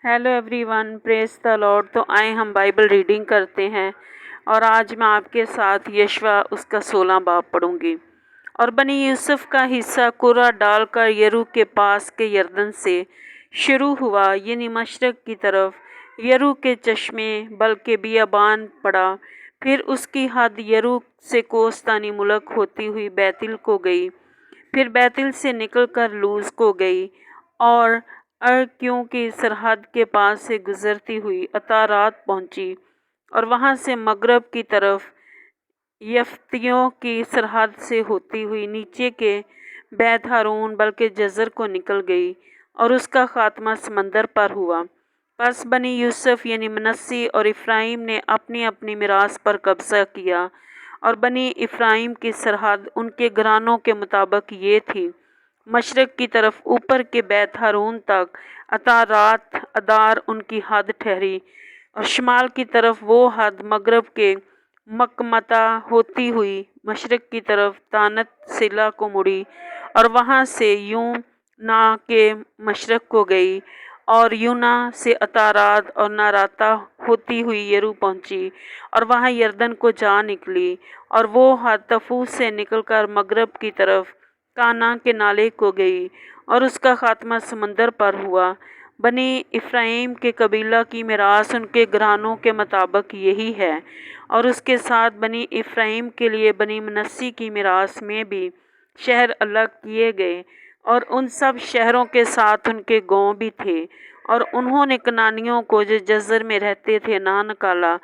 Hello everyone, praise the Lord. तो आए हम बाइबल रीडिंग करते हैं और आज मैं आपके साथ यशवा उसका 16 बाब पढ़ूंगी। और बनी यूसुफ का हिस्सा कुरा डालकर यरू के पास के यरदन से शुरू हुआ, यानी मशरक की तरफ यरू के चश्मे बल्कि बियाबान पड़ा। फिर उसकी हद यरू से कोस्तानी मुल्क होती हुई बैतिल को गई, फिर बैतिल से निकलकर लूज को गई और अर्कियों की सरहद के पास से गुजरती हुई अतारात पहुंची और वहां से मगरब की तरफ यफ्तियों की सरहद से होती हुई नीचे के बैत हारून बल्कि जजर को निकल गई और उसका खात्मा समंदर पर हुआ। बस बनी यूसुफ यानी मनस्सी और इफ्राइम ने अपनी अपनी मिरास पर कब्जा किया और बनी इफ्राइम की सरहद उनके घरानों के मुताबिक ये थी। मशरक की तरफ ऊपर के बैत हारून तक अतारात अदार उनकी हद ठहरी और शुमाल की तरफ वो हद मगरब के मकमता होती हुई मशरक की तरफ तानत सिला को मुड़ी और वहाँ से यूना के मशरक को गई और यूना से अतारात और नाराता होती हुई यरू पहुंची और वहाँ यरदन को जा निकली और वो हद तफूस से निकलकर मगरब की तरफ काना के नाले को गई और उसका खात्मा समंदर पर हुआ। बनी इफ्राइम के कबीला की मिरास उनके घरानों के मुताबिक यही है और उसके साथ बनी इफ्राइम के लिए बनी मनस्सी की मिरास में भी शहर अलग किए गए और उन सब शहरों के साथ उनके गांव भी थे। और उन्होंने कनानियों को जो जजर में रहते थे ना निकाला,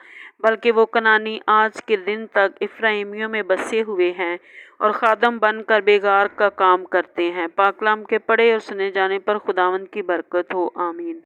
बल्कि वो कनानी आज के दिन तक इफ्राइमियों में बसे हुए हैं और खादम बनकर बेगार का काम करते हैं। पाकलाम के पढ़े और सुने जाने पर खुदावंद की बरकत हो, आमीन।